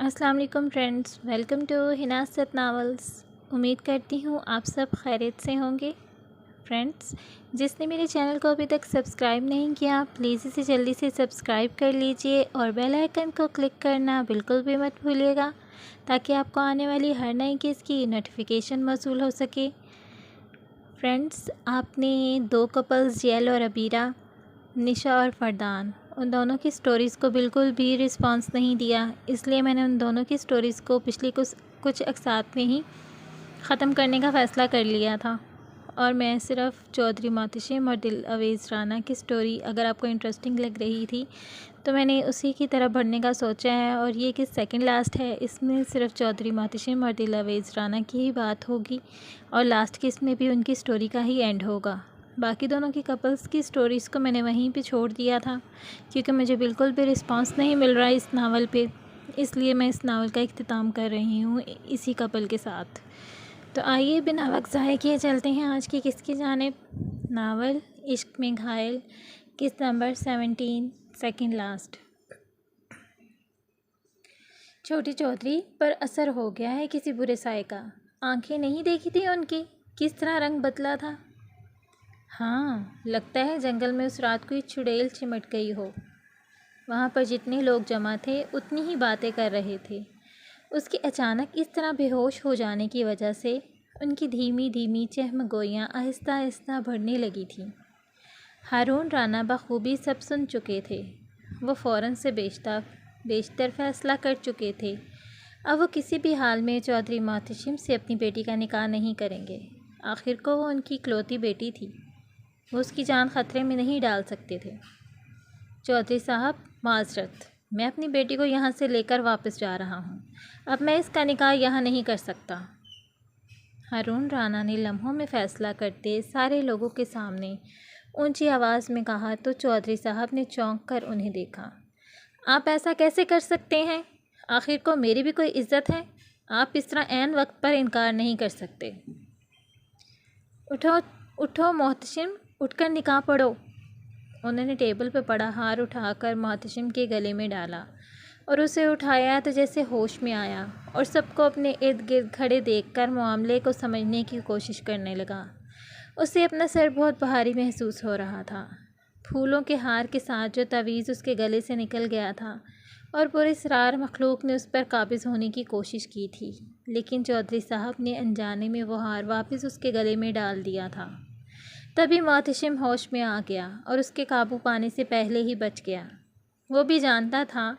السلام علیکم friends, welcome to ہناست novels. امید کرتی ہوں آپ سب خیریت سے ہوں گے۔ فرینڈس، جس نے میرے چینل کو ابھی تک سبسکرائب نہیں کیا پلیز اسے جلدی سے سبسکرائب کر لیجئے اور بیل آئیکن کو کلک کرنا بالکل بھی مت بھولیے گا تاکہ آپ کو آنے والی ہر نئی کیس کی نوٹیفیکیشن موصول ہو سکے۔ فرینڈس، آپ نے دو کپلز جیل اور عبیرہ، نشا اور فردان، ان دونوں کی سٹوریز کو بالکل بھی رسپانس نہیں دیا، اس لیے میں نے ان دونوں کی سٹوریز کو پچھلی کچھ اقساط میں ہی ختم کرنے کا فیصلہ کر لیا تھا، اور میں صرف چودھری محتشم اور دلاویز رانا کی سٹوری اگر آپ کو انٹرسٹنگ لگ رہی تھی تو میں نے اسی کی طرف بڑھنے کا سوچا ہے، اور یہ کہ سیکنڈ لاسٹ ہے، اس میں صرف چودھری محتشم اور دلاویز رانا کی ہی بات ہوگی، اور لاسٹ کی اس میں بھی ان کی سٹوری کا ہی اینڈ ہوگا۔ باقی دونوں کی کپلز کی سٹوریز کو میں نے وہیں پہ چھوڑ دیا تھا کیونکہ مجھے بالکل بھی رسپانس نہیں مل رہا ہے اس ناول پہ، اس لیے میں اس ناول کا اختتام کر رہی ہوں اسی کپل کے ساتھ۔ تو آئیے بنا وقت ضائع کیے چلتے ہیں آج کی قسط کی جانب۔ ناول عشق میں گھائل، قسط نمبر 17، سیکنڈ لاسٹ۔ چھوٹی چودھری پر اثر ہو گیا ہے کسی برے سائے کا۔ آنکھیں نہیں دیکھی تھی ان کی، کس طرح رنگ بدلا تھا۔ ہاں، لگتا ہے جنگل میں اس رات کوئی چڑیل چمٹ گئی ہو۔ وہاں پر جتنے لوگ جمع تھے اتنی ہی باتیں کر رہے تھے۔ اس کی اچانک اس طرح بے ہوش ہو جانے کی وجہ سے ان کی دھیمی دھیمی چہم گوئیاں آہستہ آہستہ بڑھنے لگی تھیں۔ ہارون رانا بخوبی سب سن چکے تھے۔ وہ فوراً سے بیشتر فیصلہ کر چکے تھے۔ اب وہ کسی بھی حال میں چودھری محتشم سے اپنی بیٹی کا نکاح نہیں کریں گے۔ آخر کو وہ ان کی اکلوتی بیٹی تھی، وہ اس کی جان خطرے میں نہیں ڈال سکتے تھے۔ چودھری صاحب، معذرت، میں اپنی بیٹی کو یہاں سے لے کر واپس جا رہا ہوں۔ اب میں اس کا نکاح یہاں نہیں کر سکتا۔ ہارون رانا نے لمحوں میں فیصلہ کرتے سارے لوگوں کے سامنے اونچی آواز میں کہا تو چودھری صاحب نے چونک کر انہیں دیکھا۔ آپ ایسا کیسے کر سکتے ہیں؟ آخر کو میری بھی کوئی عزت ہے، آپ اس طرح عین وقت پر انکار نہیں کر سکتے۔ اٹھو محتشم، اٹھ کر نکاح پڑھو۔ انہوں نے ٹیبل پہ پڑا ہار اٹھا کر محتشم کے گلے میں ڈالا اور اسے اٹھایا تو جیسے ہوش میں آیا اور سب کو اپنے ارد گرد کھڑے دیکھ کر معاملے کو سمجھنے کی کوشش کرنے لگا۔ اسے اپنا سر بہت بھاری محسوس ہو رہا تھا۔ پھولوں کے ہار کے ساتھ جو تعویذ اس کے گلے سے نکل گیا تھا اور پراسرار مخلوق نے اس پر قابض ہونے کی کوشش کی تھی، لیکن چودھری صاحب نے انجانے میں وہ ہار واپس اس کے گلے میں ڈال دیا تھا۔ تبھی محتشم ہوش میں آ گیا اور اس کے قابو پانے سے پہلے ہی بچ گیا۔ وہ بھی جانتا تھا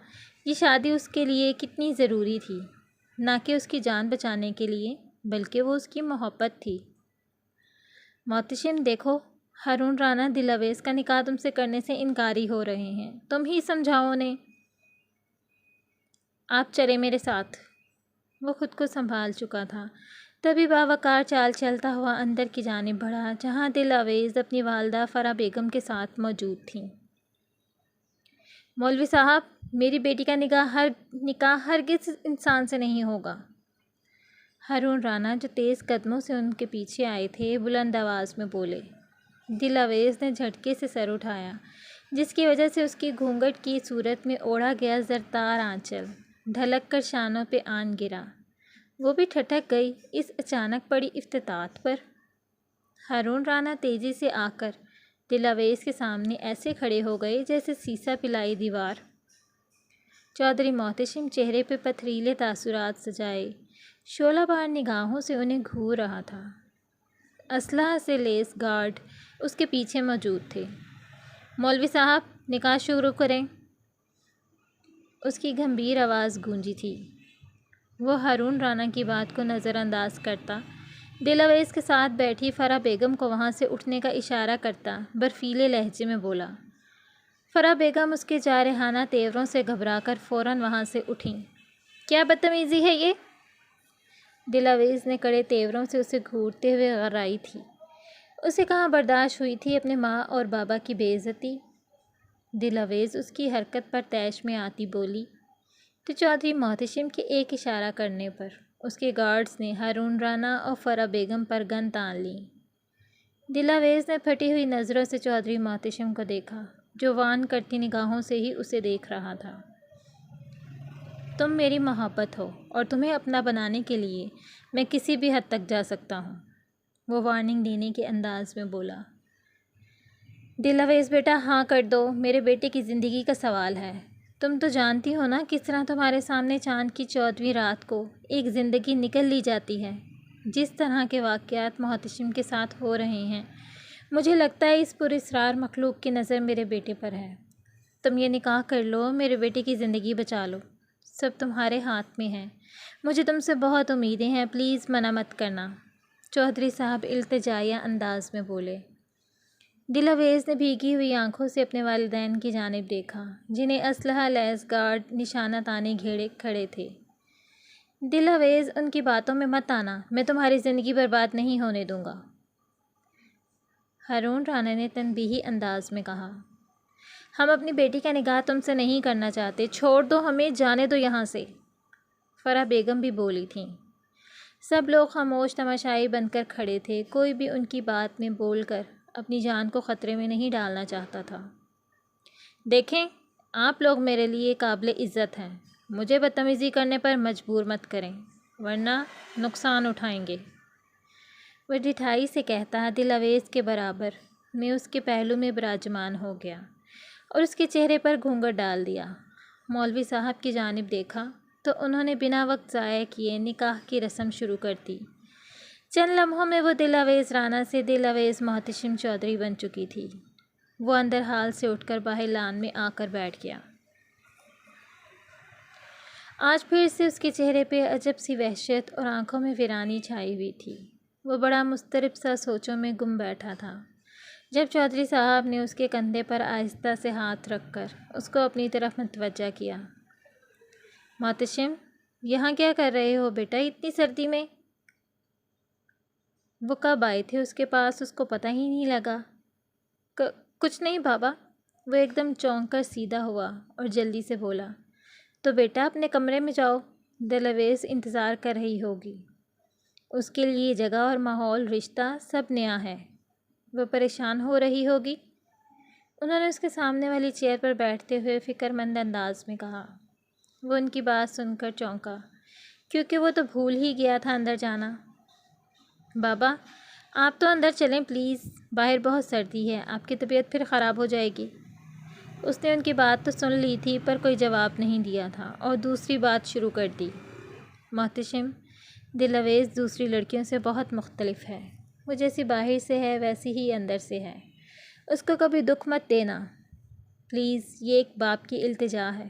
یہ شادی اس کے لیے کتنی ضروری تھی، نہ کہ اس کی جان بچانے کے لیے، بلکہ وہ اس کی محبت تھی۔ محتشم دیکھو، ہارون رانا دلاویز کا نکاح تم سے کرنے سے انکاری ہو رہے ہیں، تم ہی سمجھاؤ انہیں۔ آپ چلیں میرے ساتھ۔ وہ خود کو سنبھال چکا تھا، تبھی باوقار چال چلتا ہوا اندر کی جانب بڑھا جہاں دلاویز اپنی والدہ فرح بیگم کے ساتھ موجود تھیں۔ مولوی صاحب، میری بیٹی کا نکاح ہرگز انسان سے نہیں ہوگا۔ ہارون رانا جو تیز قدموں سے ان کے پیچھے آئے تھے بلند آواز میں بولے۔ دلاویز نے جھٹکے سے سر اٹھایا، جس کی وجہ سے اس کی گھونگھٹ کی صورت میں اوڑھا گیا زرتار آنچل ڈھلک کر شانوں پہ آن گرا۔ وہ بھی ٹھٹک گئی اس اچانک پڑی افتتاحت پر۔ ہارون رانا تیزی سے آ کر دلاویز کے سامنے ایسے کھڑے ہو گئے جیسے سیسا پلائی دیوار۔ چودھری محتشم چہرے پہ پتھریلے تاثرات سجائے شعلہ بار نگاہوں سے انہیں گھور رہا تھا۔ اسلحہ سے لیس گارڈ اس کے پیچھے موجود تھے۔ مولوی صاحب، نکاح شروع کریں۔ اس کی گمبھیر آواز گونجی تھی۔ وہ ہارون رانا کی بات کو نظر انداز کرتا دلاویز کے ساتھ بیٹھی فرح بیگم کو وہاں سے اٹھنے کا اشارہ کرتا برفیلے لہجے میں بولا۔ فرح بیگم اس کے جارحانہ تیوروں سے گھبرا کر فوراً وہاں سے اٹھیں۔ کیا بدتمیزی ہے یہ؟ دلاویز نے کڑے تیوروں سے اسے گھورتے ہوئے غرائی تھی۔ اسے کہاں برداشت ہوئی تھی اپنے ماں اور بابا کی بے عزتی؟ دلاویز اس کی حرکت پر طیش میں آتی بولی تو چودھری محتشم کے ایک اشارہ کرنے پر اس کے گارڈز نے ہارون رانا اور فرح بیگم پر گن تان لیں۔ دلاویز نے پھٹی ہوئی نظروں سے چودھری محتشم کو دیکھا جو وان کرتی نگاہوں سے ہی اسے دیکھ رہا تھا۔ تم میری محبت ہو اور تمہیں اپنا بنانے کے لیے میں کسی بھی حد تک جا سکتا ہوں، وہ وارننگ دینے کے انداز میں بولا۔ دلاویز بیٹا ہاں کر دو، میرے بیٹے کی زندگی کا سوال ہے۔ تم تو جانتی ہو نا کس طرح تمہارے سامنے چاند کی 14ویں رات کو ایک زندگی نکل لی جاتی ہے۔ جس طرح کے واقعات محتشم کے ساتھ ہو رہے ہیں، مجھے لگتا ہے اس پراسرار مخلوق کی نظر میرے بیٹے پر ہے۔ تم یہ نکاح کر لو، میرے بیٹے کی زندگی بچا لو، سب تمہارے ہاتھ میں ہے۔ مجھے تم سے بہت امیدیں ہیں، پلیز منع مت کرنا، چودھری صاحب التجائیہ انداز میں بولے۔ دلاویز نے بھیگی ہوئی آنکھوں سے اپنے والدین کی جانب دیکھا، جنہیں اسلحہ لیس گارڈ نشانہ تانے گھیرے کھڑے تھے۔ دلاویز ان کی باتوں میں مت آنا، میں تمہاری زندگی برباد نہیں ہونے دوں گا، ہارون رانا نے تنبیہی انداز میں کہا۔ ہم اپنی بیٹی کا نکاح تم سے نہیں کرنا چاہتے، چھوڑ دو ہمیں، جانے دو یہاں سے، فرح بیگم بھی بولی تھیں۔ سب لوگ خاموش تماشائی بن کر کھڑے تھے، کوئی بھی ان کی بات میں بول کر اپنی جان کو خطرے میں نہیں ڈالنا چاہتا تھا۔ دیکھیں، آپ لوگ میرے لیے قابل عزت ہیں، مجھے بدتمیزی کرنے پر مجبور مت کریں، ورنہ نقصان اٹھائیں گے، وہ ڈٹھائی سے کہتا دلاویز کے برابر میں اس کے پہلو میں براجمان ہو گیا اور اس کے چہرے پر گھونگھٹ ڈال دیا۔ مولوی صاحب کی جانب دیکھا تو انہوں نے بنا وقت ضائع کیے نکاح کی رسم شروع کر دی۔ چند لمحوں میں وہ دلاویز رانا سے دلاویز محتشم چودھری بن چکی تھی۔ وہ اندر حال سے اٹھ کر باہر لان میں آ کر بیٹھ گیا۔ آج پھر سے اس کے چہرے پہ عجب سی وحشت اور آنکھوں میں ویرانی چھائی ہوئی تھی۔ وہ بڑا مضطرب سا سوچوں میں گم بیٹھا تھا، جب چودھری صاحب نے اس کے کندھے پر آہستہ سے ہاتھ رکھ کر اس کو اپنی طرف متوجہ کیا۔ محتشم، یہاں کیا کر رہے ہو بیٹا اتنی سردی میں؟ وہ کب آئے تھے اس کے پاس، اس کو پتہ ہی نہیں لگا۔ کچھ نہیں بابا، وہ ایک دم چونک کر سیدھا ہوا اور جلدی سے بولا۔ تو بیٹا اپنے کمرے میں جاؤ، دلاویز انتظار کر رہی ہوگی، اس کے لیے جگہ اور ماحول رشتہ سب نیا ہے، وہ پریشان ہو رہی ہوگی، انہوں نے اس کے سامنے والی چیئر پر بیٹھتے ہوئے فکر مند انداز میں کہا۔ وہ ان کی بات سن کر چونکا، کیونکہ وہ تو بھول ہی گیا تھا اندر جانا۔ بابا آپ تو اندر چلیں پلیز، باہر بہت سردی ہے، آپ کی طبیعت پھر خراب ہو جائے گی۔ اس نے ان کی بات تو سن لی تھی پر کوئی جواب نہیں دیا تھا اور دوسری بات شروع کر دی۔ محتشم، دلاویز دوسری لڑکیوں سے بہت مختلف ہے، وہ جیسی باہر سے ہے ویسی ہی اندر سے ہے، اس کو کبھی دکھ مت دینا پلیز، یہ ایک باپ کی التجا ہے۔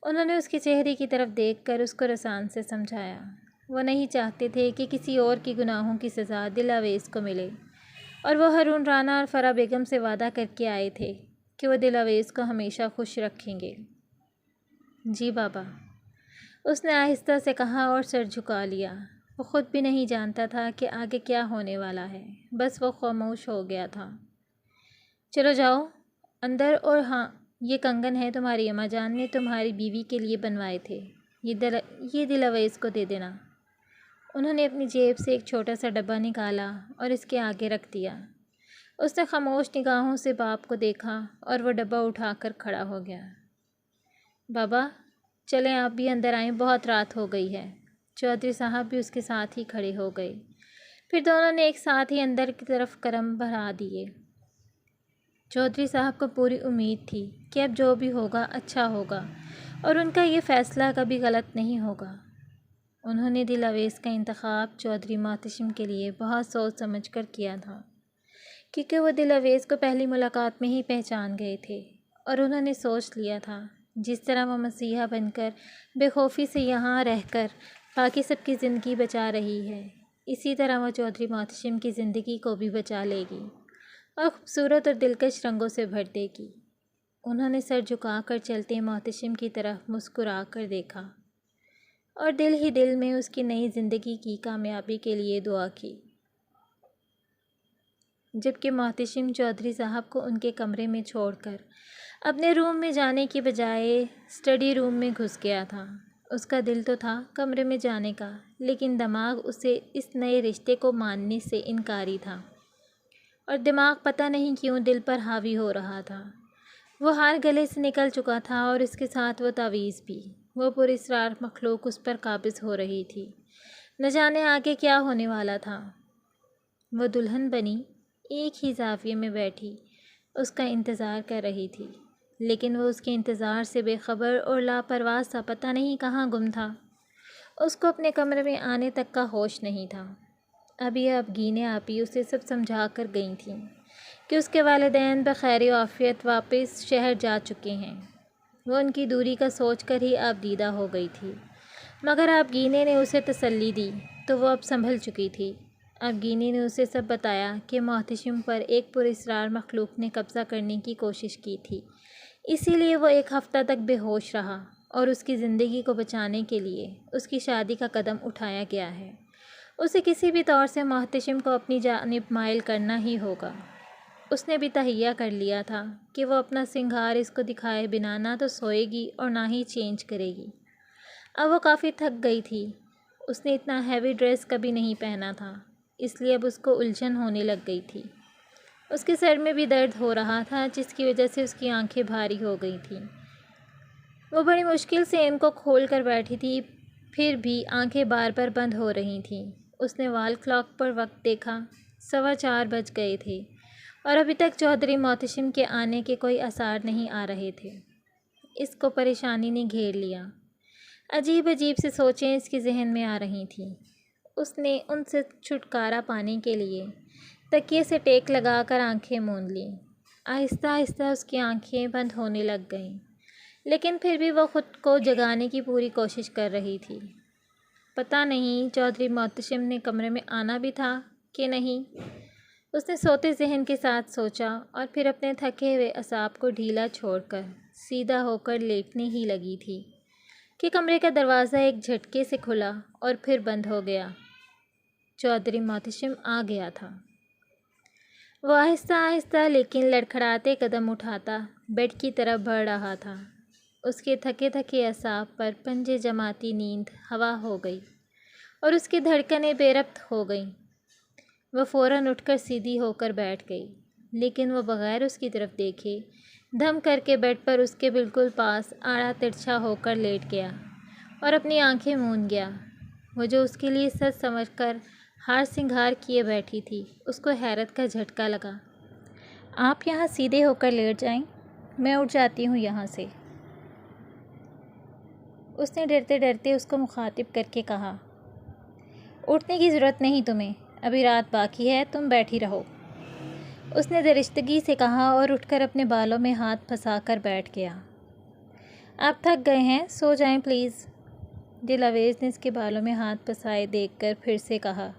انہوں نے اس کے چہرے کی طرف دیکھ کر اس کو رسان سے سمجھایا۔ وہ نہیں چاہتے تھے کہ کسی اور کی گناہوں کی سزا دلاویز کو ملے، اور وہ ہارون رانا اور فرح بیگم سے وعدہ کر کے آئے تھے کہ وہ دلاویز کو ہمیشہ خوش رکھیں گے۔ جی بابا، اس نے آہستہ سے کہا اور سر جھکا لیا۔ وہ خود بھی نہیں جانتا تھا کہ آگے کیا ہونے والا ہے، بس وہ خاموش ہو گیا تھا۔ چلو جاؤ اندر، اور ہاں، یہ کنگن ہے تمہاری اماں جان نے تمہاری بیوی کے لیے بنوائے تھے، یہ دلاویز کو دے دینا۔ انہوں نے اپنی جیب سے ایک چھوٹا سا ڈبہ نکالا اور اس کے آگے رکھ دیا۔ اس نے خاموش نگاہوں سے باپ کو دیکھا اور وہ ڈبہ اٹھا کر کھڑا ہو گیا۔ بابا چلیں آپ بھی اندر آئیں، بہت رات ہو گئی ہے۔ چودھری صاحب بھی اس کے ساتھ ہی کھڑے ہو گئے، پھر دونوں نے ایک ساتھ ہی اندر کی طرف قدم بڑھا دیے۔ چودھری صاحب کو پوری امید تھی کہ اب جو بھی ہوگا اچھا ہوگا اور ان کا یہ فیصلہ کبھی غلط نہیں ہوگا۔ انہوں نے دلاویز کا انتخاب چودھری محتشم کے لیے بہت سوچ سمجھ کر کیا تھا، کیونکہ وہ دلاویز کو پہلی ملاقات میں ہی پہچان گئے تھے، اور انہوں نے سوچ لیا تھا جس طرح وہ مسیحا بن کر بے خوفی سے یہاں رہ کر باقی سب کی زندگی بچا رہی ہے، اسی طرح وہ چودھری محتشم کی زندگی کو بھی بچا لے گی اور خوبصورت اور دلکش رنگوں سے بھر دے گی۔ انہوں نے سر جھکا کر چلتے محتشم کی طرف مسکرا کر دیکھا اور دل ہی دل میں اس کی نئی زندگی کی کامیابی کے لیے دعا کی، جبکہ محتشم چودھری صاحب کو ان کے کمرے میں چھوڑ کر اپنے روم میں جانے کی بجائے اسٹڈی روم میں گھس گیا تھا۔ اس کا دل تو تھا کمرے میں جانے کا، لیکن دماغ اسے اس نئے رشتے کو ماننے سے انکاری تھا، اور دماغ پتہ نہیں کیوں دل پر حاوی ہو رہا تھا۔ وہ ہار گلے سے نکل چکا تھا اور اس کے ساتھ وہ تعویذ بھی۔ وہ پراسرار مخلوق اس پر قابض ہو رہی تھی۔ نہ جانے آگے کیا ہونے والا تھا۔ وہ دلہن بنی ایک ہی زاویے میں بیٹھی اس کا انتظار کر رہی تھی، لیکن وہ اس کے انتظار سے بے خبر اور لاپرواہ سا پتہ نہیں کہاں گم تھا۔ اس کو اپنے کمرے میں آنے تک کا ہوش نہیں تھا۔ ابھی اب گینے آپی اسے سب سمجھا کر گئی تھیں کہ اس کے والدین بخیر و عافیت واپس شہر جا چکے ہیں۔ وہ ان کی دوری کا سوچ کر ہی اب دیدہ ہو گئی تھی، مگر اب گینے نے اسے تسلی دی تو وہ اب سنبھل چکی تھی۔ اب گینے نے اسے سب بتایا کہ محتشم پر ایک پراسرار مخلوق نے قبضہ کرنے کی کوشش کی تھی، اسی لیے وہ ایک ہفتہ تک بے ہوش رہا اور اس کی زندگی کو بچانے کے لیے اس کی شادی کا قدم اٹھایا گیا ہے۔ اسے کسی بھی طور سے محتشم کو اپنی جانب مائل کرنا ہی ہوگا۔ اس نے بھی تہیہ کر لیا تھا کہ وہ اپنا سنگھار اس کو دکھائے بنا نہ تو سوئے گی اور نہ ہی چینج کرے گی۔ اب وہ کافی تھک گئی تھی۔ اس نے اتنا ہیوی ڈریس کبھی نہیں پہنا تھا، اس لیے اب اس کو الجھن ہونے لگ گئی تھی۔ اس کے سر میں بھی درد ہو رہا تھا، جس کی وجہ سے اس کی آنکھیں بھاری ہو گئی تھیں۔ وہ بڑی مشکل سے ان کو کھول کر بیٹھی تھی، پھر بھی آنکھیں بار بار بند ہو رہی تھیں۔ اس نے وال کلاک پر وقت دیکھا، 4:15 بج گئے تھے اور ابھی تک چودھری محتشم کے آنے کے کوئی آثار نہیں آ رہے تھے۔ اس کو پریشانی نے گھیر لیا۔ عجیب عجیب سی سوچیں اس کے ذہن میں آ رہی تھیں۔ اس نے ان سے چھٹکارا پانے کے لیے تکیے سے ٹیک لگا کر آنکھیں موند لیں۔ آہستہ آہستہ اس کی آنکھیں بند ہونے لگ گئیں، لیکن پھر بھی وہ خود کو جگانے کی پوری کوشش کر رہی تھی۔ پتہ نہیں چودھری محتشم نے کمرے میں آنا بھی تھا کہ نہیں۔ اس نے سوتے ذہن کے ساتھ سوچا اور پھر اپنے تھکے ہوئے اعصاب کو ڈھیلا چھوڑ کر سیدھا ہو کر لیٹنے ہی لگی تھی کہ کمرے کا دروازہ ایک جھٹکے سے کھلا اور پھر بند ہو گیا۔ چودھری محتشم آ گیا تھا۔ وہ آہستہ آہستہ لیکن لڑکھڑاتے قدم اٹھاتا بیڈ کی طرف بڑھ رہا تھا۔ اس کے تھکے تھکے اعصاب پر پنجے جماتی نیند ہوا ہو گئی اور اس کی دھڑکنیں بے ربط ہو گئیں۔ وہ فوراً اٹھ کر سیدھی ہو کر بیٹھ گئی، لیکن وہ بغیر اس کی طرف دیکھے دھم کر کے بیڈ پر اس کے بالکل پاس آڑا ترچھا ہو کر لیٹ گیا اور اپنی آنکھیں موند گیا۔ وہ جو اس کے لیے سچ سمجھ کر ہار سنگھار کیے بیٹھی تھی، اس کو حیرت کا جھٹکا لگا۔ آپ یہاں سیدھے ہو کر لیٹ جائیں، میں اٹھ جاتی ہوں یہاں سے، اس نے ڈرتے ڈرتے اس کو مخاطب کر کے کہا۔ اٹھنے کی ضرورت نہیں تمہیں، ابھی رات باقی ہے، تم بیٹھی رہو، اس نے درشتگی سے کہا اور اٹھ کر اپنے بالوں میں ہاتھ پھنسا کر بیٹھ گیا۔ آپ تھک گئے ہیں، سو جائیں پلیز، دلاویز نے اس کے بالوں میں ہاتھ پھنسائے دیکھ کر پھر سے کہا۔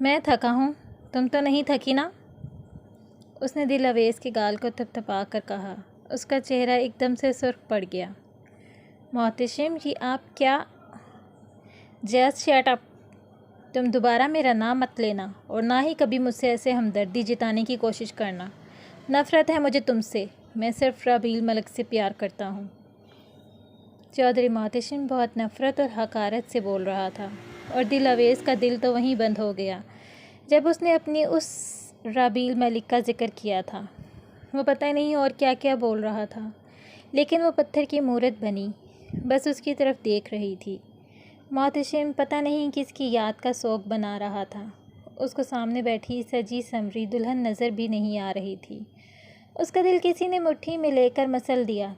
میں تھکا ہوں، تم تو نہیں تھکی نا؟ اس نے دلاویز کے گال کو تھپتھپا کر کہا۔ اس کا چہرہ ایک دم سے سرخ پڑ گیا۔ محتشم جی آپ کیا؟ جسٹ شٹ اپ، تم دوبارہ میرا نام مت لینا اور نہ ہی کبھی مجھ سے ایسے ہمدردی جتانے کی کوشش کرنا۔ نفرت ہے مجھے تم سے، میں صرف ربیل ملک سے پیار کرتا ہوں۔ چودھری محتشم بہت نفرت اور حقارت سے بول رہا تھا اور دلاویز کا دل تو وہیں بند ہو گیا جب اس نے اپنی اس ربیل ملک کا ذکر کیا تھا۔ وہ پتہ نہیں اور کیا کیا بول رہا تھا، لیکن وہ پتھر کی مورت بنی بس اس کی طرف دیکھ رہی تھی۔ محتشم پتہ نہیں کس کی یاد کا سوگ بنا رہا تھا۔ اس کو سامنے بیٹھی سجی سنوری دلہن نظر بھی نہیں آ رہی تھی۔ اس کا دل کسی نے مٹھی میں لے کر مسل دیا۔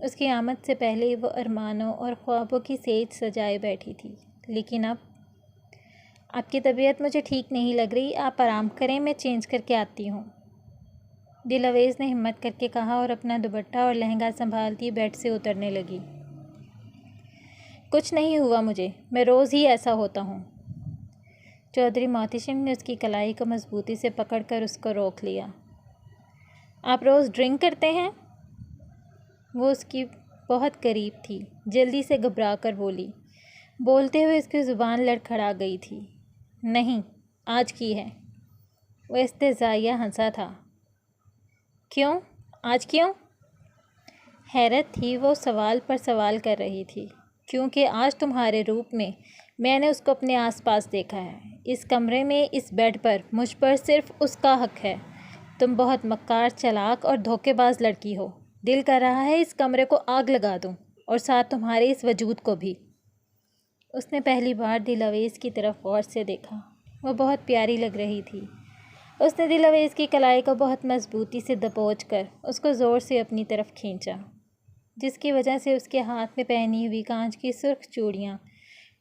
اس کی آمد سے پہلے وہ ارمانوں اور خوابوں کی سیج سجائے بیٹھی تھی، لیکن اب آپ کی طبیعت مجھے ٹھیک نہیں لگ رہی، آپ آرام کریں، میں چینج کر کے آتی ہوں، دلاویز نے ہمت کر کے کہا اور اپنا دوپٹہ اور لہنگا سنبھالتی بیڈ سے اترنے لگی۔ کچھ نہیں ہوا مجھے، میں روز ہی ایسا ہوتا ہوں۔ چودھری محتشم نے اس کی کلائی کو مضبوطی سے پکڑ کر اس کو روک لیا۔ آپ روز ڈرنک کرتے ہیں؟ وہ اس کی بہت قریب تھی، جلدی سے گھبرا کر بولی۔ بولتے ہوئے اس کی زبان لڑکھڑا گئی تھی۔ نہیں، آج کی ہے۔ وہ استہزائیہ ہنسا تھا۔ کیوں؟ آج کیوں؟ حیرت تھی، وہ سوال پر سوال کر رہی تھی۔ کیونکہ آج تمہارے روپ میں نے اس کو اپنے آس پاس دیکھا ہے۔ اس کمرے میں، اس بیڈ پر، مجھ پر صرف اس کا حق ہے۔ تم بہت مکار، چلاک اور دھوکے باز لڑکی ہو۔ دل کر رہا ہے اس کمرے کو آگ لگا دوں اور ساتھ تمہارے اس وجود کو بھی۔ اس نے پہلی بار دلاویز کی طرف غور سے دیکھا۔ وہ بہت پیاری لگ رہی تھی۔ اس نے دلاویز کی کلائی کو بہت مضبوطی سے دبوچ کر اس کو زور سے اپنی طرف کھینچا، جس کی وجہ سے اس کے ہاتھ میں پہنی ہوئی کانچ کی سرخ چوڑیاں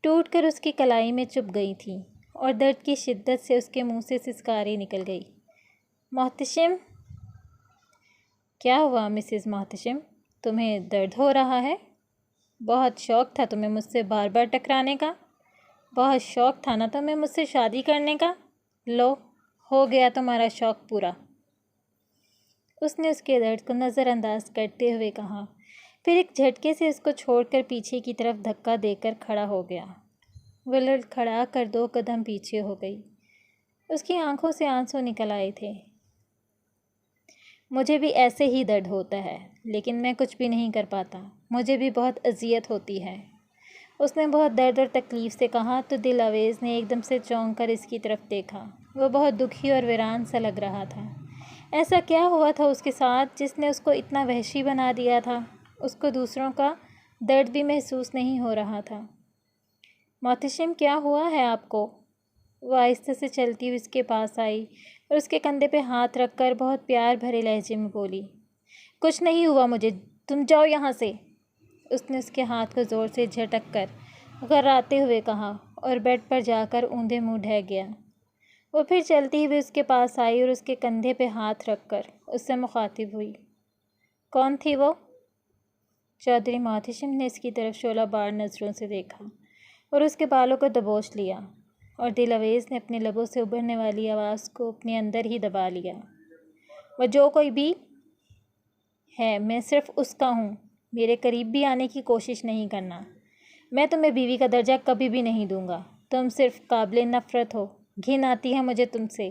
ٹوٹ کر اس کی کلائی میں چبھ گئی تھیں اور درد کی شدت سے اس کے منہ سے سسکاری نکل گئی۔ محتشم! کیا ہوا مسز محتشم؟ تمہیں درد ہو رہا ہے؟ بہت شوق تھا تمہیں مجھ سے بار بار ٹکرانے کا؟ بہت شوق تھا نا تمہیں مجھ سے شادی کرنے کا؟ لو، ہو گیا تمہارا شوق پورا۔ اس نے اس کے درد کو نظر انداز کرتے ہوئے کہا، پھر ایک جھٹکے سے اس کو چھوڑ کر پیچھے کی طرف دھکا دے کر کھڑا ہو گیا۔ وہ لڑکھڑا کر 2 قدم پیچھے ہو گئی۔ اس کی آنکھوں سے آنسو نکل آئے تھے۔ مجھے بھی ایسے ہی درد ہوتا ہے، لیکن میں کچھ بھی نہیں کر پاتا، مجھے بھی بہت اذیت ہوتی ہے۔ اس نے بہت درد اور تکلیف سے کہا تو دلاویز نے ایک دم سے چونک کر اس کی طرف دیکھا۔ وہ بہت دکھی اور ویران سا لگ رہا تھا۔ ایسا کیا ہوا تھا اس کے ساتھ جس نے اس کو اتنا وحشی بنا دیا تھا؟ اس کو دوسروں کا درد بھی محسوس نہیں ہو رہا تھا۔ محتشم، کیا ہوا ہے آپ کو؟ وہ آہستہ سے چلتی ہوئی اس کے پاس آئی اور اس کے کندھے پہ ہاتھ رکھ کر بہت پیار بھرے لہجے میں بولی، کچھ نہیں ہوا مجھے، تم جاؤ یہاں سے۔ اس نے اس کے ہاتھ کو زور سے جھٹک کر غراتے ہوئے کہا اور بیڈ پر جا کر اوندھے منہ ڈھہ گیا۔ وہ پھر چلتی ہوئی اس کے پاس آئی اور اس کے کندھے پہ ہاتھ رکھ کر اس سے مخاطب ہوئی، کون تھی وہ؟ چودھری محتشم نے اس کی طرف شعلہ بار نظروں سے دیکھا اور اس کے بالوں کو دبوچ لیا، اور دلاویز نے اپنے لبوں سے ابھرنے والی آواز کو اپنے اندر ہی دبا لیا، وہ جو کوئی بھی ہے میں صرف اس کا ہوں، میرے قریب بھی آنے کی کوشش نہیں کرنا، میں تمہیں بیوی کا درجہ کبھی بھی نہیں دوں گا، تم صرف قابل نفرت ہو، گھن آتی ہے مجھے تم سے،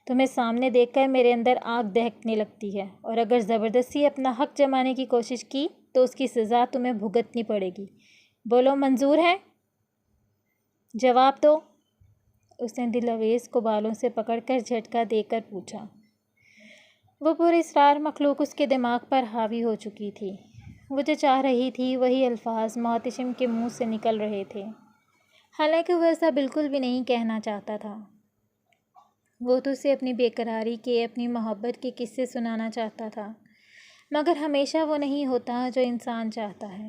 تمہیں سامنے دیکھ کر میرے اندر آگ دہکنے لگتی ہے، اور اگر زبردستی اپنا حق جمانے کی کوشش کی تو اس کی سزا تمہیں بھگتنی پڑے گی، بولو منظور ہے؟ جواب دو۔ اس نے دلاویز کو بالوں سے پکڑ کر جھٹکا دے کر پوچھا۔ وہ پراسرار مخلوق اس کے دماغ پر حاوی ہو چکی تھی۔ وہ جو چاہ رہی تھی وہی الفاظ محتشم کے منہ سے نکل رہے تھے، حالانکہ وہ ایسا بالکل بھی نہیں کہنا چاہتا تھا۔ وہ تو اسے اپنی بے قراری کے، اپنی محبت کے قصے سنانا چاہتا تھا، مگر ہمیشہ وہ نہیں ہوتا جو انسان چاہتا ہے۔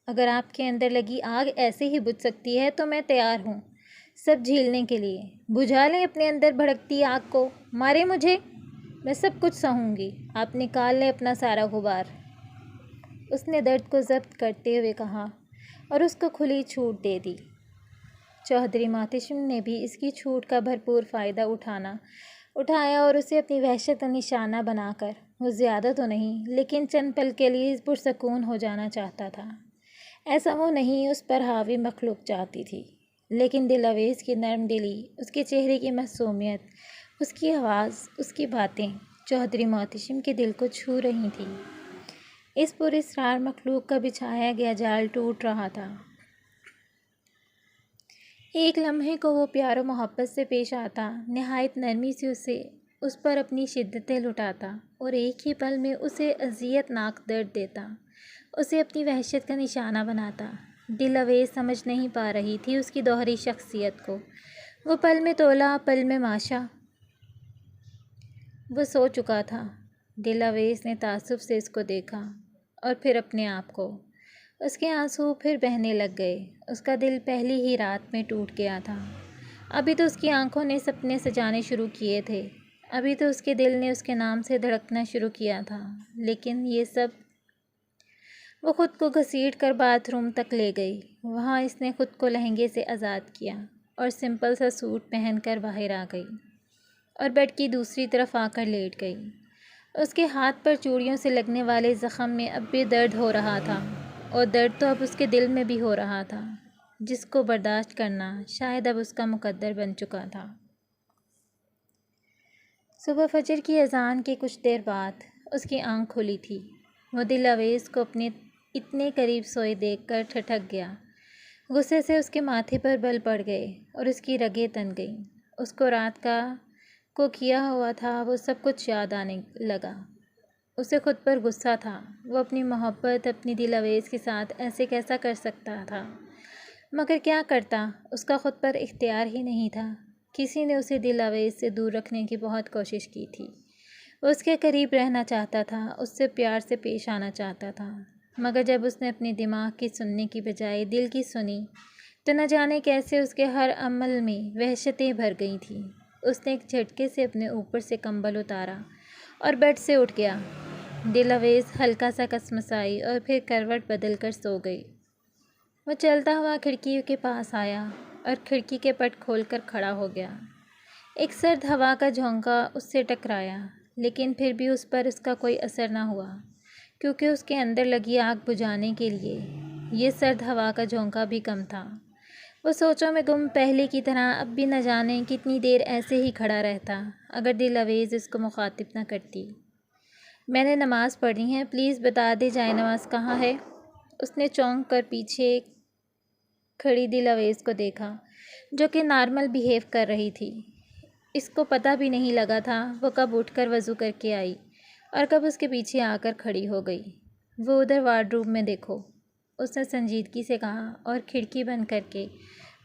اگر آپ کے اندر لگی آگ ایسے ہی بجھ سکتی ہے تو میں تیار ہوں سب جھیلنے کے لیے، بجھا لیں اپنے اندر بھڑکتی آگ کو، مارے مجھے، میں سب کچھ سہوں گی، آپ نکال لیں اپنا سارا غبار۔ اس نے درد کو ضبط کرتے ہوئے کہا اور اس کو کھلی چھوٹ دے دی۔ چودھری محتشم نے بھی اس کی چھوٹ کا بھرپور فائدہ اٹھایا اور اسے اپنی وحشت کا نشانہ بنا کر، وہ زیادہ تو نہیں لیکن چند پل کے لیے پرسکون ہو جانا چاہتا تھا۔ ایسا وہ نہیں اس پر حاوی مخلوق چاہتی تھی، لیکن دلاویز کی نرم دلی، اس کے چہرے کی معصومیت، اس کی آواز، اس کی باتیں چودھری محتشم کے دل کو چھو رہی تھیں۔ اس پراسرار مخلوق کا بچھایا گیا جال ٹوٹ رہا تھا۔ ایک لمحے کو وہ پیار و محبت سے پیش آتا، نہایت نرمی سے اس پر اپنی شدتیں لٹاتا، اور ایک ہی پل میں اسے اذیت ناک درد دیتا، اسے اپنی وحشت کا نشانہ بناتا۔ دلاویز سمجھ نہیں پا رہی تھی اس کی دوہری شخصیت کو، وہ پل میں تولا، پل میں ماشا۔ وہ سو چکا تھا۔ دلاویز نے تعصب سے اس کو دیکھا اور پھر اپنے آپ کو۔ اس کے آنسو پھر بہنے لگ گئے۔ اس کا دل پہلی ہی رات میں ٹوٹ گیا تھا۔ ابھی تو اس کی آنکھوں نے سپنے سجانے شروع کیے تھے، ابھی تو اس کے دل نے اس کے نام سے دھڑکنا شروع کیا تھا، لیکن یہ سب… وہ خود کو گھسیٹ کر باتھ روم تک لے گئی۔ وہاں اس نے خود کو لہنگے سے آزاد کیا اور سمپل سا سوٹ پہن کر باہر آ گئی اور بیڈ کی دوسری طرف آ کر لیٹ گئی۔ اس کے ہاتھ پر چوڑیوں سے لگنے والے زخم میں اب بھی درد ہو رہا تھا، اور درد تو اب اس کے دل میں بھی ہو رہا تھا، جس کو برداشت کرنا شاید اب اس کا مقدر بن چکا تھا۔ صبح فجر کی اذان کے کچھ دیر بعد اس کی آنکھ کھلی تھی۔ وہ دلاویز کو اپنے اتنے قریب سوئے دیکھ کر ٹھٹک گیا۔ غصے سے اس کے ماتھے پر بل پڑ گئے اور اس کی رگیں تن گئیں۔ اس کو رات کا کو کیا ہوا تھا وہ سب کچھ یاد آنے لگا۔ اسے خود پر غصہ تھا، وہ اپنی محبت اپنی دل آویز کے ساتھ ایسے کیسا کر سکتا تھا؟ مگر کیا کرتا، اس کا خود پر اختیار ہی نہیں تھا۔ کسی نے اسے دل آویز سے دور رکھنے کی بہت کوشش کی تھی۔ وہ اس کے قریب رہنا چاہتا تھا، اس سے پیار سے پیش آنا چاہتا تھا، مگر جب اس نے اپنے دماغ کی سننے کی بجائے دل کی سنی تو نہ جانے کیسے اس کے ہر عمل میں وحشتیں بھر گئی تھیں۔ اس نے ایک جھٹکے سے اپنے اوپر سے کمبل اتارا اور بیڈ سے اٹھ گیا۔ دل آویز ہلکا سا کسمسائی اور پھر کروٹ بدل کر سو گئی۔ وہ چلتا ہوا کھڑکی کے پاس آیا اور کھڑکی کے پٹ کھول کر کھڑا ہو گیا۔ ایک سرد ہوا کا جھونکا اس سے ٹکرایا، لیکن پھر بھی اس پر اس کا کوئی اثر نہ ہوا، کیونکہ اس کے اندر لگی آگ بجھانے کے لیے یہ سرد ہوا کا جھونکا بھی کم تھا۔ وہ سوچوں میں گم پہلے کی طرح اب بھی نہ جانے کتنی دیر ایسے ہی کھڑا رہتا اگر دل آویز اس کو مخاطب نہ کرتی۔ میں نے نماز پڑھنی ہے، پلیز بتا دے جائے نماز کہاں ہے؟ اس نے چونک کر پیچھے کھڑی دل آویز کو دیکھا، جو کہ نارمل بیہیو کر رہی تھی۔ اس کو پتہ بھی نہیں لگا تھا وہ کب اٹھ کر وضو کر کے آئی اور کب اس کے پیچھے آ کر کھڑی ہو گئی۔ وہ ادھر وارڈروب میں دیکھو، اس نے سنجیدگی سے کہا اور کھڑکی بند کر کے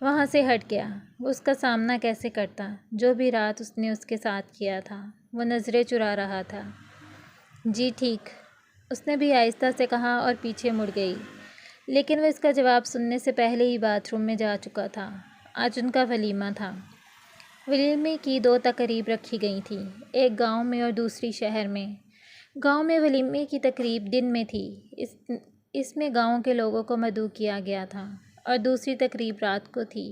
وہاں سے ہٹ گیا۔ وہ اس کا سامنا کیسے کرتا، جو بھی رات اس نے اس کے ساتھ کیا تھا؟ وہ نظریں چرا رہا تھا۔ جی ٹھیک، اس نے بھی آہستہ سے کہا اور پیچھے مڑ گئی، لیکن وہ اس کا جواب سننے سے پہلے ہی باتھ روم میں جا چکا تھا۔ آج ان کا ولیمہ تھا۔ ولیمے کی 2 تقریب رکھی گئی تھیں، ایک گاؤں میں اور دوسری شہر میں۔ گاؤں میں ولیمے کی تقریب دن میں تھی، اس میں گاؤں کے لوگوں کو مدعو کیا گیا تھا، اور دوسری تقریب رات کو تھی،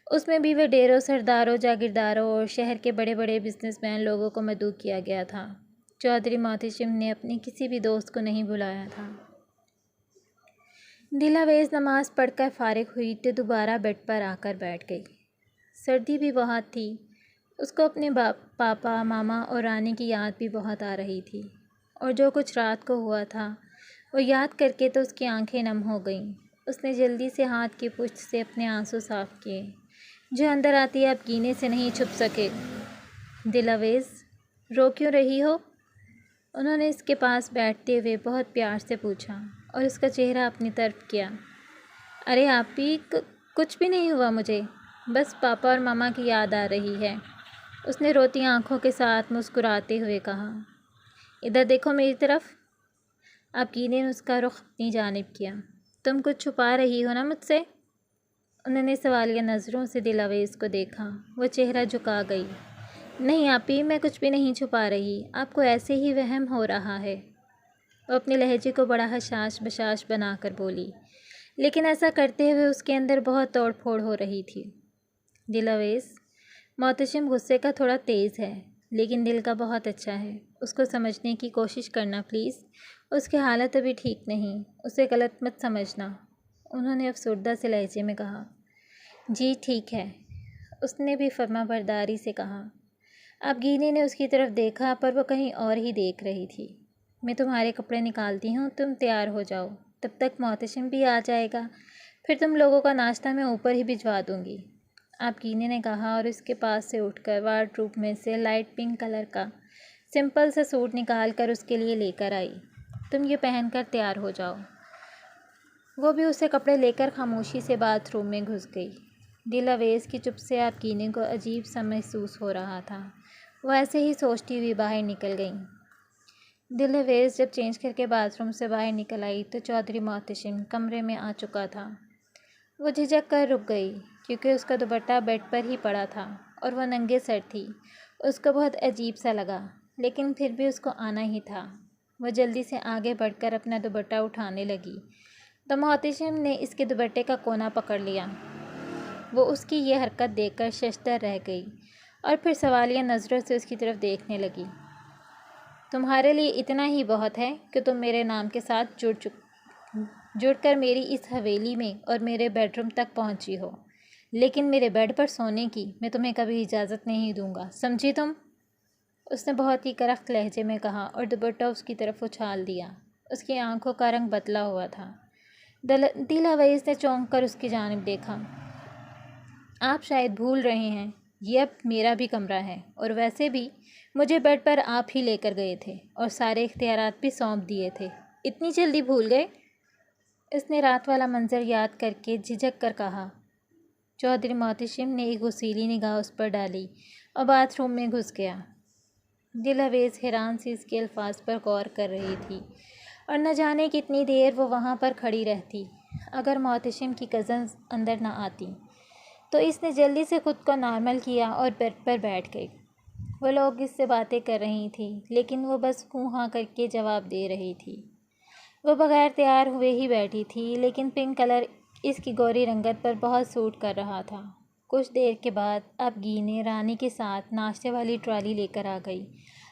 اس میں بھی وڈیروں، سرداروں، جاگیرداروں اور شہر کے بڑے بڑے بزنس مین لوگوں کو مدعو کیا گیا تھا۔ چودھری محتشم نے اپنے کسی بھی دوست کو نہیں بلایا تھا۔ دل آویز نماز پڑھ کر فارغ ہوئی تو دوبارہ بیڈ پر آ کر بیٹھ گئی۔ سردی بھی بہت تھی، اس کو اپنے پاپا، ماما اور رانی کی یاد بھی بہت آ رہی تھی، اور جو کچھ رات کو ہوا تھا وہ یاد کر کے تو اس کی آنکھیں نم ہو گئیں۔ اس نے جلدی سے ہاتھ کی پشت سے اپنے آنسو صاف کیے، جو اندر آتی اب گینے سے نہیں چھپ سکے۔ دل آویز، رو کیوں رہی ہو؟ انہوں نے اس کے پاس بیٹھتے ہوئے بہت پیار سے پوچھا اور اس کا چہرہ اپنی طرف کیا۔ ارے آپی، کچھ بھی نہیں ہوا مجھے، بس پاپا اور ماما کی یاد آ رہی ہے، اس نے روتی آنکھوں کے ساتھ مسکراتے ہوئے کہا۔ ادھر دیکھو میری طرف۔ آپی نے اس کا رخ اپنی جانب کیا۔ تم کچھ چھپا رہی ہو نا مجھ سے؟ انہوں نے سوالیہ نظروں سے دل آویز کو دیکھا۔ وہ چہرہ جھکا گئی۔ نہیں آپی، میں کچھ بھی نہیں چھپا رہی، آپ کو ایسے ہی وہم ہو رہا ہے۔ وہ اپنے لہجے کو بڑا حشاش بشاش بنا کر بولی، لیکن ایسا کرتے ہوئے اس کے اندر بہت توڑ پھوڑ ہو رہی تھی۔ دل آویز، محتشم غصے کا تھوڑا تیز ہے، لیکن دل کا بہت اچھا ہے، اس کو سمجھنے کی کوشش کرنا پلیز، اس کی حالت ابھی ٹھیک نہیں، اسے غلط مت سمجھنا، انہوں نے افسردہ سے لہجے میں کہا۔ جی ٹھیک ہے، اس نے بھی فرما برداری سے کہا۔ اب گینے نے اس کی طرف دیکھا پر وہ کہیں اور ہی دیکھ رہی تھی۔ میں تمہارے کپڑے نکالتی ہوں، تم تیار ہو جاؤ، تب تک محتشم بھی آ جائے گا، پھر تم لوگوں کا ناشتہ میں اوپر ہی بھجوا دوں گی، آپ گینے نے کہا اور اس کے پاس سے اٹھ کر وارڈروب میں سے لائٹ پنک کلر کا سمپل سا سوٹ نکال کر اس کے لیے لے کر آئی۔ تم یہ پہن کر تیار ہو جاؤ۔ وہ بھی اسے کپڑے لے کر خاموشی سے باتھ روم میں گھس گئی۔ دل آویز کی چپ سے آپ گینے کو عجیب سا محسوس ہو رہا تھا، وہ ایسے ہی سوچتی ہوئی باہر نکل گئیں۔ دل آویز جب چینج کر کے باتھ روم سے باہر نکل آئی تو چودھری محتشم کمرے میں آ چکا تھا۔ وہ جھجک کر رک گئی، کیونکہ اس کا دوپٹہ بیڈ پر ہی پڑا تھا اور وہ ننگے سر تھی۔ اس کو بہت عجیب سا لگا، لیکن پھر بھی اس کو آنا ہی تھا۔ وہ جلدی سے آگے بڑھ کر اپنا دوپٹہ اٹھانے لگی تو محتشم نے اس کے دوپٹے کا کونا پکڑ لیا۔ وہ اس کی یہ حرکت دیکھ کر ششدر رہ گئی اور پھر سوالیہ نظروں سے اس کی طرف دیکھنے لگی۔ تمہارے لیے اتنا ہی بہت ہے کہ تم میرے نام کے ساتھ جڑ کر میری اس حویلی میں اور میرے بیڈ روم تک پہنچی ہو، لیکن میرے بیڈ پر سونے کی میں تمہیں کبھی اجازت نہیں دوں گا، سمجھی تم؟ اس نے بہت ہی کرخت لہجے میں کہا اور دوپٹہ اس کی طرف اچھال دیا۔ اس کی آنکھوں کا رنگ بدلا ہوا تھا۔ دل آویز نے چونک کر اس کی جانب دیکھا۔ آپ شاید بھول رہے ہیں، یہ اب میرا بھی کمرہ ہے، اور ویسے بھی مجھے بیڈ پر آپ ہی لے کر گئے تھے اور سارے اختیارات بھی سونپ دیے تھے، اتنی جلدی بھول گئے؟ اس نے رات والا منظر یاد کر کے جھجک کر کہا۔ چودھری محتشم نے ایک غصیلی نگاہ اس پر ڈالی اور باتھ روم میں گھس گیا۔ دلاویز حیران سی اس کے الفاظ پر غور کر رہی تھی اور نہ جانے کتنی دیر وہ وہاں پر کھڑی رہتی۔ اگر محتشم کی کزنز اندر نہ آتی تو اس نے جلدی سے خود کو نارمل کیا اور بیڈ پر بیٹھ گئی۔ وہ لوگ اس سے باتیں کر رہی تھیں لیکن وہ بس ہوں ہاں کر کے جواب دے رہی تھی۔ وہ بغیر تیار ہوئے ہی بیٹھی تھی لیکن پنک کلر اس کی گوری رنگت پر بہت سوٹ کر رہا تھا۔ کچھ دیر کے بعد اب گینے رانی کے ساتھ ناشتے والی ٹرالی لے کر آ گئی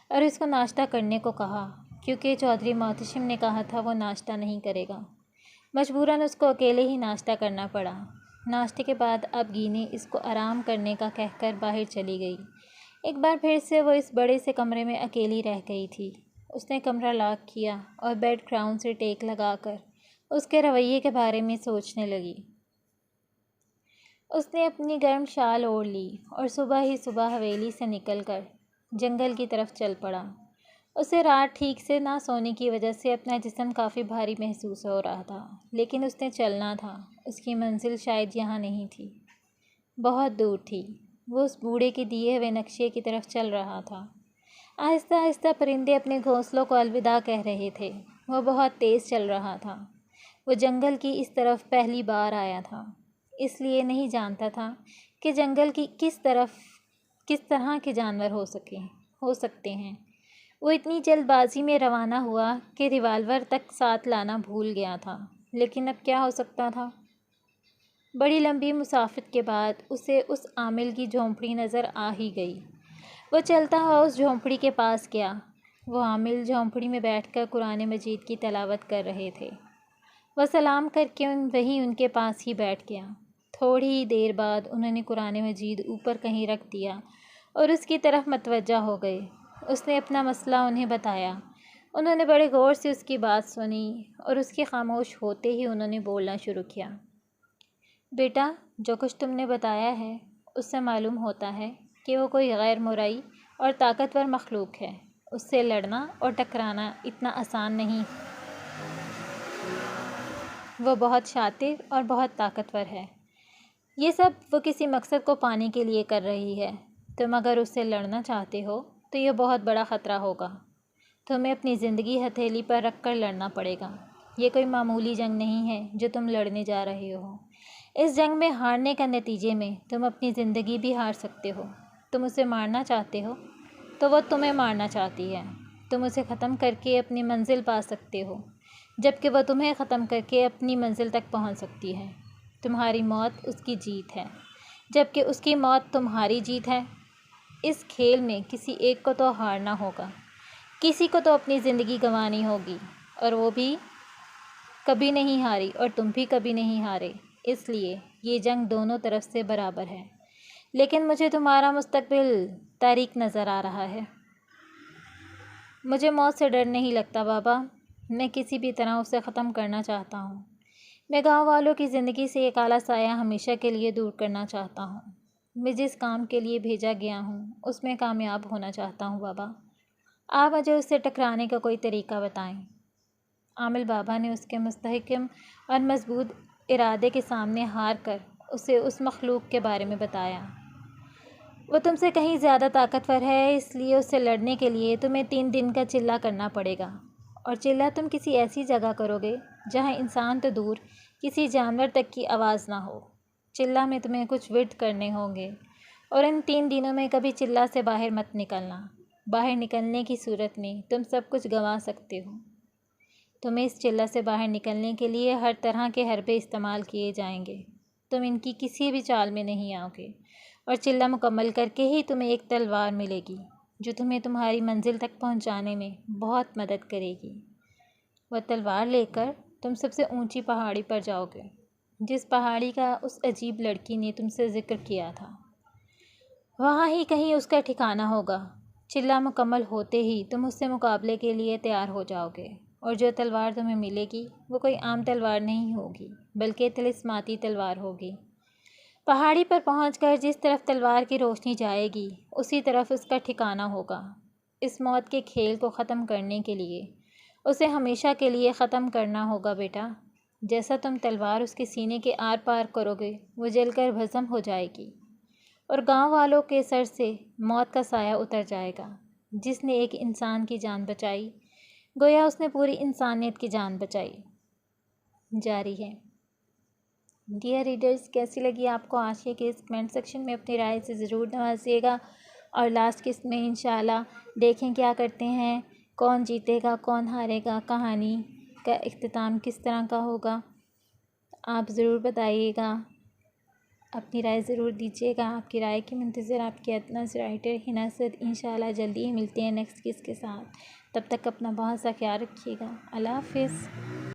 اور اس کو ناشتہ کرنے کو کہا کیونکہ چودھری محتشم نے کہا تھا وہ ناشتہ نہیں کرے گا۔ مجبوراً اس کو اکیلے ہی ناشتہ کرنا پڑا۔ ناشتے کے بعد اب گینے اس کو آرام کرنے کا کہہ کر باہر چلی گئی۔ ایک بار پھر سے وہ اس بڑے سے کمرے میں اکیلی رہ گئی تھی۔ اس نے کمرہ لاک کیا اور بیڈ گراؤنڈ سے ٹیک لگا کر اس کے رویے کے بارے میں سوچنے لگی۔ اس نے اپنی گرم شال اوڑھ لی اور صبح ہی صبح حویلی سے نکل کر جنگل کی طرف چل پڑا۔ اسے رات ٹھیک سے نہ سونے کی وجہ سے اپنا جسم کافی بھاری محسوس ہو رہا تھا، لیکن اس نے چلنا تھا۔ اس کی منزل شاید یہاں نہیں تھی، بہت دور تھی۔ وہ اس بوڑھے کے دیے ہوئے نقشے کی طرف چل رہا تھا۔ آہستہ آہستہ پرندے اپنے گھونسلوں کو الوداع کہہ رہے تھے۔ وہ بہت تیز چل رہا تھا۔ وہ جنگل کی اس طرف پہلی بار آیا تھا، اس لیے نہیں جانتا تھا کہ جنگل کی کس طرح کے جانور ہو سکتے ہیں۔ وہ اتنی جلد بازی میں روانہ ہوا کہ ریوالور تک ساتھ لانا بھول گیا تھا، لیکن اب کیا ہو سکتا تھا؟ بڑی لمبی مسافت کے بعد اسے اس عامل کی جھونپڑی نظر آ ہی گئی۔ وہ چلتا ہوا اس جھونپڑی کے پاس گیا۔ وہ عامل جھونپڑی میں بیٹھ کر قرآن مجید کی تلاوت کر رہے تھے۔ وہ سلام کر کے وہیں ان کے پاس ہی بیٹھ گیا۔ تھوڑی ہی دیر بعد انہوں نے قرآن مجید اوپر کہیں رکھ دیا اور اس کی طرف متوجہ ہو گئے۔ اس نے اپنا مسئلہ انہیں بتایا۔ انہوں نے بڑے غور سے اس کی بات سنی اور اس کے خاموش ہوتے ہی انہوں نے بولنا شروع کیا۔ بیٹا، جو کچھ تم نے بتایا ہے اس سے معلوم ہوتا ہے کہ وہ کوئی غیر مرئی اور طاقتور مخلوق ہے۔ اس سے لڑنا اور ٹکرانا اتنا آسان نہیں۔ وہ بہت شاطر اور بہت طاقتور ہے۔ یہ سب وہ کسی مقصد کو پانے کے لیے کر رہی ہے۔ تم اگر اس سے لڑنا چاہتے ہو تو یہ بہت بڑا خطرہ ہوگا۔ تمہیں اپنی زندگی ہتھیلی پر رکھ کر لڑنا پڑے گا۔ یہ کوئی معمولی جنگ نہیں ہے جو تم لڑنے جا رہے ہو۔ اس جنگ میں ہارنے کا نتیجے میں تم اپنی زندگی بھی ہار سکتے ہو۔ تم اسے مارنا چاہتے ہو تو وہ تمہیں مارنا چاہتی ہے۔ تم اسے ختم کر کے اپنی منزل پا سکتے ہو، جبکہ وہ تمہیں ختم کر کے اپنی منزل تک پہنچ سکتی ہے۔ تمہاری موت اس کی جیت ہے، جبکہ اس کی موت تمہاری جیت ہے۔ اس کھیل میں کسی ایک کو تو ہارنا ہوگا، کسی کو تو اپنی زندگی گنوانی ہوگی، اور وہ بھی کبھی نہیں ہاری اور تم بھی کبھی نہیں ہارے۔ اس لیے یہ جنگ دونوں طرف سے برابر ہے۔ لیکن مجھے تمہارا مستقبل تاریک نظر آ رہا ہے۔ مجھے موت سے ڈر نہیں لگتا بابا۔ میں کسی بھی طرح اسے ختم کرنا چاہتا ہوں۔ میں گاؤں والوں کی زندگی سے یہ کالا سایہ ہمیشہ کے لیے دور کرنا چاہتا ہوں۔ میں جس کام کے لیے بھیجا گیا ہوں اس میں کامیاب ہونا چاہتا ہوں بابا۔ آپ مجھے اس سے ٹکرانے کا کوئی طریقہ بتائیں۔ عامل بابا نے اس کے مستحکم اور مضبوط ارادے کے سامنے ہار کر اسے اس مخلوق کے بارے میں بتایا۔ وہ تم سے کہیں زیادہ طاقتور ہے، اس لیے اس سے لڑنے کے لیے تمہیں 3 دن کا چلہ کرنا پڑے گا، اور چلہ تم کسی ایسی جگہ کرو گے جہاں انسان تو دور کسی جانور تک کی آواز نہ ہو۔ چلہ میں تمہیں کچھ ورد کرنے ہوں گے، اور ان 3 دنوں میں کبھی چلہ سے باہر مت نکلنا۔ باہر نکلنے کی صورت میں تم سب کچھ گنوا سکتے ہو۔ تمہیں اس چلہ سے باہر نکلنے کے لیے ہر طرح کے حربے استعمال کیے جائیں گے۔ تم ان کی کسی بھی چال میں نہیں آؤ گے، اور چلہ مکمل کر کے ہی تمہیں ایک تلوار ملے گی جو تمہیں تمہاری منزل تک پہنچانے میں بہت مدد کرے گی۔ وہ تلوار لے کر تم سب سے اونچی پہاڑی پر جاؤ گے، جس پہاڑی کا اس عجیب لڑکی نے تم سے ذکر کیا تھا۔ وہاں ہی کہیں اس کا ٹھکانہ ہوگا۔ چلہ مکمل ہوتے ہی تم اس سے مقابلے کے لیے تیار ہو جاؤ گے، اور جو تلوار تمہیں ملے گی وہ کوئی عام تلوار نہیں ہوگی بلکہ طلسماتی تلوار ہوگی۔ پہاڑی پر پہنچ کر جس طرف تلوار کی روشنی جائے گی اسی طرف اس کا ٹھکانہ ہوگا۔ اس موت کے کھیل کو ختم کرنے کے لیے اسے ہمیشہ کے لیے ختم کرنا ہوگا بیٹا۔ جیسا تم تلوار اس کے سینے کے آر پار کرو گے وہ جل کر بھسم ہو جائے گی اور گاؤں والوں کے سر سے موت کا سایہ اتر جائے گا۔ جس نے ایک انسان کی جان بچائی گویا اس نے پوری انسانیت کی جان بچائی۔ جاری ہے۔ ڈیئر ریڈرز، کیسی لگی آپ کو آج کے اس کمنٹ سیکشن میں اپنی رائے سے ضرور نوازیے گا، اور لاسٹ قسط میں انشاءاللہ دیکھیں کیا کرتے ہیں، کون جیتے گا کون ہارے گا، کہانی کا اختتام کس طرح کا ہوگا، آپ ضرور بتائیے گا، اپنی رائے ضرور دیجیے گا۔ آپ کی رائے کی منتظر آپ کی ادنیٰ رائٹر ہنا سعد۔ انشاءاللہ جلدی ہی ملتے ہیں نیکسٹ قسط کے ساتھ، تب تک اپنا بہت سا خیال رکھیے گا۔ اللہ حافظ۔